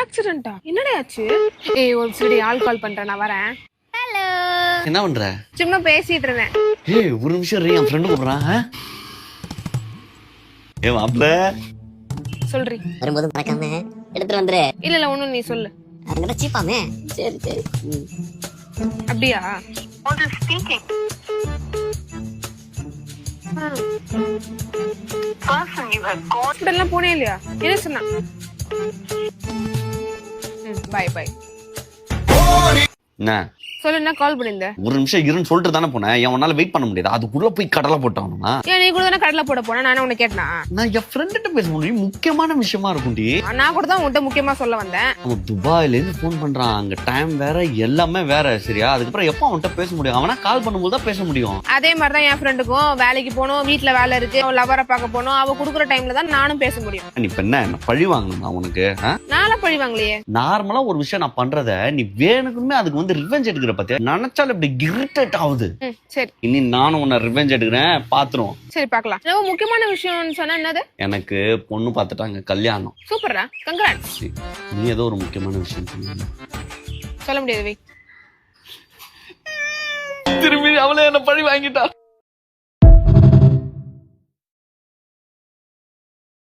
ஆக்சிடென்ட்டா? என்னடா ஆச்சு? ஏய் ஒரு சரி ஆள் கால் பண்றேன், நான் வரேன். ஹலோ. என்ன பண்ற? சும்மா பேசிட்டு இருந்தேன். ஏய் ஒரு நிமிஷம் இரு, என் ஃப்ரெண்டு கூப்பிடுறான். ஏ மாப்ள சொல்றி. வரும்போது மறக்காம எடுத்துட்டு வந்துரு. இல்ல ஒண்ணும் நீ சொல்லு. அங்க சீப்பாமே. சரி சரி. அப்படியா? ஹாஸ்பிட்டல்லாம் போனே இல்லையா? என்ன சொன்னா? பாய் பாய். என்ன சொல்லு, என்ன கால் பண்ணிருந்த? ஒரு நிமிஷம் இருன்னு சொல்லிட்டு தானே போனேன். என் உன்னால வெயிட் பண்ண முடியாது. அதுக்குள்ள போய் கடலை போட்டானா? ஏன் நீ கூட தானே கடலை போட போன? நானே உன்னை கேட்டனா? நான் என் ஃப்ரெண்ட்ட பேச முடியும். முக்கியமான விஷயமா இருக்கும்டி. நான் கூட தான் உன்கிட்ட முக்கியமா சொல்ல வந்தேன். அவன் துபாயில இருந்து போன் பண்றான். அங்க டைம் வேற, எல்லாமே வேற. சரியா? அதுக்கப்புறம் எப்ப அவன்கிட்ட பேச முடியும்? அவனா கால் பண்ணும்போது தான் பேச முடியும். அதே மாதிரிதான் என் ஃப்ரெண்டுக்கும் வேலைக்கு போகணும், வீட்டுல வேலை இருக்கு, லவரை பார்க்க போகணும். அவ குடுக்குற டைம்ல தான் நானும் பேச முடியும். நீ இப்ப என்ன பழி வாங்கணும் உனக்கு? நானும் பழி வாங்கலையே. நார்மலா ஒரு விஷயம் நான் பண்றத நீ வேணுக்குமே அதுக்கு வந்து ரிவெஞ்ச் எடுக்கிற பத்தியா? நினைச்சாலும் இப்படி இரிட்டேட் ஆகுது. சரி, இனி நானும் உன்னை ரிவெஞ்ச் எடுக்கிறேன், பாத்துருவோம். சரி பார்க்கலாம். ரொம்ப முக்கியமான விஷயம்னு சொன்னா என்னது? எனக்கு பொண்ணு பார்த்துட்டாங்க, கல்யாணம். சூப்பரா, கங்க்ராட்ஸ். நீ ஏதோ ஒரு முக்கியமான விஷயம் சொன்ன. சொல்ல முடியாது வை. திரும்பி அவளே என்ன பழி வாங்கிட்டா.